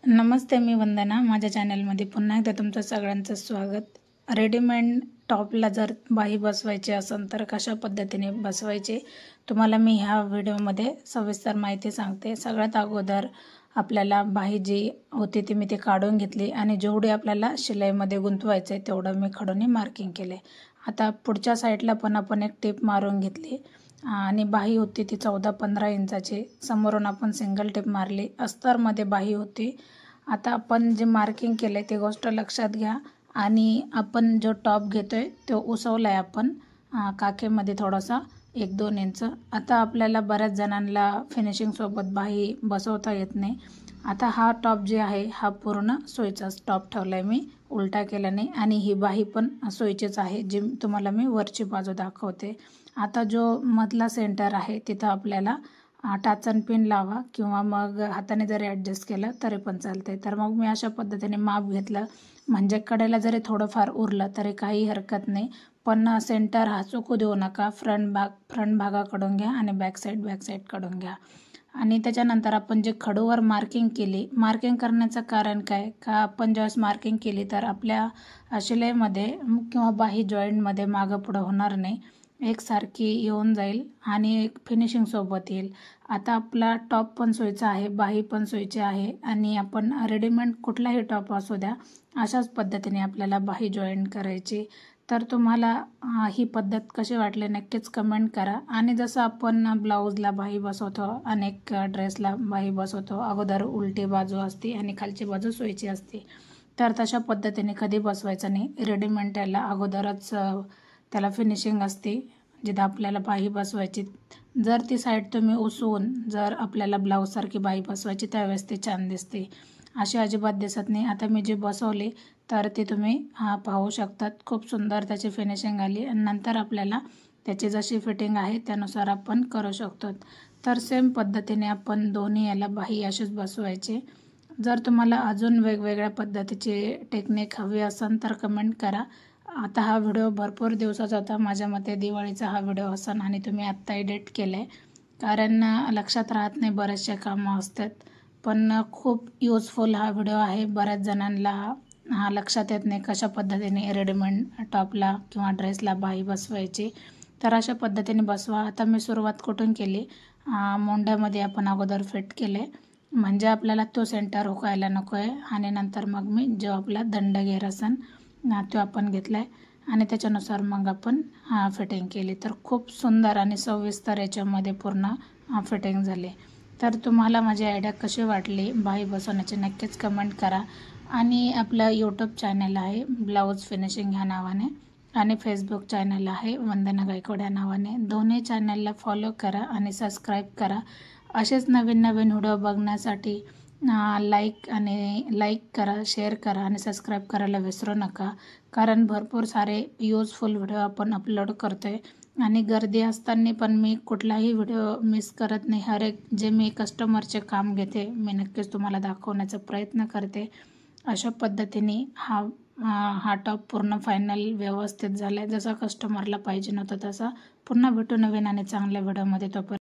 नमस्ते, मी वंदना. माझ्या चॅनलमध्ये पुन्हा एकदा तुमचं सगळ्यांचं स्वागत. रेडीमेड टॉपला जर बाही बसवायची असेल तर कशा पद्धतीने बसवायचे तुम्हाला मी ह्या व्हिडिओमध्ये सविस्तर माहिती सांगते. सगळ्यात अगोदर आपल्याला बाही जी होती ती मी ती काढून घेतली आणि जेवढी आपल्याला शिलाईमध्ये गुंतवायचं आहे तेवढं मी खडूनी मार्किंग केले. आता पुढच्या साईडला पण आपण एक टिप मारून घेतली आणि बाही होती ती 14-15 इंचाची. समोरून आपण सिंगल टिप मारली. अस्तरमध्ये बाही होती. आता आपण जे मार्किंग केले ते गोष्ट लक्षात घ्या आणि आपण जो टॉप घेतोय तो उसवलाय आपण काखेमध्ये थोडासा 1-2 इंच. आता आपल्याला बऱ्याच जणांना फिनिशिंग सोबत बाही बसवता येत नाही. आता हा टॉप जे आहे हा पूर्ण सोयीचाच टॉप ठेवलाय मी, उलटा केला नाही आणि ही बाही पण सोयीचीच आहे जी तुम्हाला मी वरची बाजू दाखवते. आता जो मधला सेंटर आहे तिथं आपल्याला टाचन पिन लावा किंवा मग हाताने जरी ॲडजस्ट केलं तरी पण चालते. तर मग मी अशा पद्धतीने माप घेतलं म्हणजे कडेला जरी थोडंफार उरलं तरी काही हरकत नाही, पण सेंटर हा चुकू देऊ नका. फ्रंट भागाकडून घ्या आणि बॅक साईडकडून घ्या. आणि त्याच्यानंतर आपण जे खडूवर मार्किंग केली, मार्किंग करण्याचं कारण काय का आपण ज्यावेळेस मार्किंग केली तर आपल्या शिलाईमध्ये किंवा बाही जॉईंटमध्ये मागं पुढं होणार नाही, एकसारखी येऊन जाईल आणि फिनिशिंग सोबत येईल. आता आपला टॉप पण सोयीचा आहे, बाही पण सोयीची आहे आणि आपण रेडीमेड कुठलाही टॉप असू द्या अशाच पद्धतीने आपल्याला बाही जॉईंट करायची. तर तुम्हाला ही पद्धत कशी वाटली नक्कीच कमेंट करा. आणि जसं आपण ब्लाऊजला बाही बसवतो, अनेक ड्रेसला बाही बसवतो, अगोदर उलटी बाजू असते आणि खालची बाजू सोयीची असते, तर तशा पद्धतीने कधी बसवायचं नाही. रेडीमेड त्याला अगोदरच त्याला फिनिशिंग असते जिथं आपल्याला बाही बसवायची. जर ती साईड तुम्ही उसवून जर आपल्याला ब्लाऊजसारखी बाही बसवायची त्यावेळेस ती छान दिसते, अशी अजिबात दिसत नाही. आता मी जी बसवली तर ती तुम्ही पाहू शकतात. खूप सुंदर त्याची फिनिशिंग आली आणि नंतर आपल्याला त्याची जशी फिटिंग आहे त्यानुसार आपण करू शकतो. तर सेम पद्धतीने आपण दोन्ही याला बाही अशीच बसवायची. जर तुम्हाला अजून वेगवेगळ्या पद्धतीची टेक्निक हवी असेल तर कमेंट करा. आता हा व्हिडिओ भरपूर दिवसाचा होता, माझ्या मते दिवाळीचा हा व्हिडिओ असेल आणि तुम्ही आत्ता एडिट केलं आहे कारण लक्षात राहत नाही, बरेचसे कामं असतात. पण खूप यूजफुल हा व्हिडिओ आहे. बऱ्याच जणांना हा लक्षात येत नाही कशा पद्धतीने रेडीमेड टॉपला किंवा ड्रेसला बाही बसवायची. तर अशा पद्धतीने बसवा. आता मी सुरुवात कुठून केली, मोंढ्यामध्ये आपण अगोदर फिट केले म्हणजे आपल्याला तो सेंटर हुकायला नको आहे. आणि नंतर मग मी जो आपला दंड घेर असेल तो आपण घेतला आहे आणि त्याच्यानुसार मग आपण फिटिंग केली. तर खूप सुंदर आणि सविस्तर याच्यामध्ये पूर्ण फिटिंग झाली. तर तुम्हाला माझी आयडिया कशी वाटली बाही बसवण्याची नक्कीच कमेंट करा. आणि आपलं यूट्यूब चॅनल आहे ब्लाऊज फिनिशिंग ह्या नावाने आणि फेसबुक चॅनल आहे वंदना गायकवाड या नावाने. दोन्ही चॅनलला फॉलो करा आणि सबस्क्राईब करा. असेच नवीन व्हिडिओ बघण्यासाठी लाईक करा, शेअर करा आणि सबस्क्राईब करायला विसरू नका. कारण भरपूर सारे यूजफुल व्हिडिओ आपण अपलोड करतो आहे आणि गर्दी असताना पण मी कुठलाही व्हिडिओ मिस करत नाही. हर एक जे मी कस्टमरचे काम घेते मी नक्कीच तुम्हाला दाखवण्याचा प्रयत्न करते. अशा पद्धतीने हा टॉप पूर्ण फायनल व्यवस्थित झाला आहे, जसा कस्टमरला पाहिजे नव्हता तसा. पुन्हा भेटू नवीन आणि चांगल्या व्हिडिओमध्ये. तोपर्यंत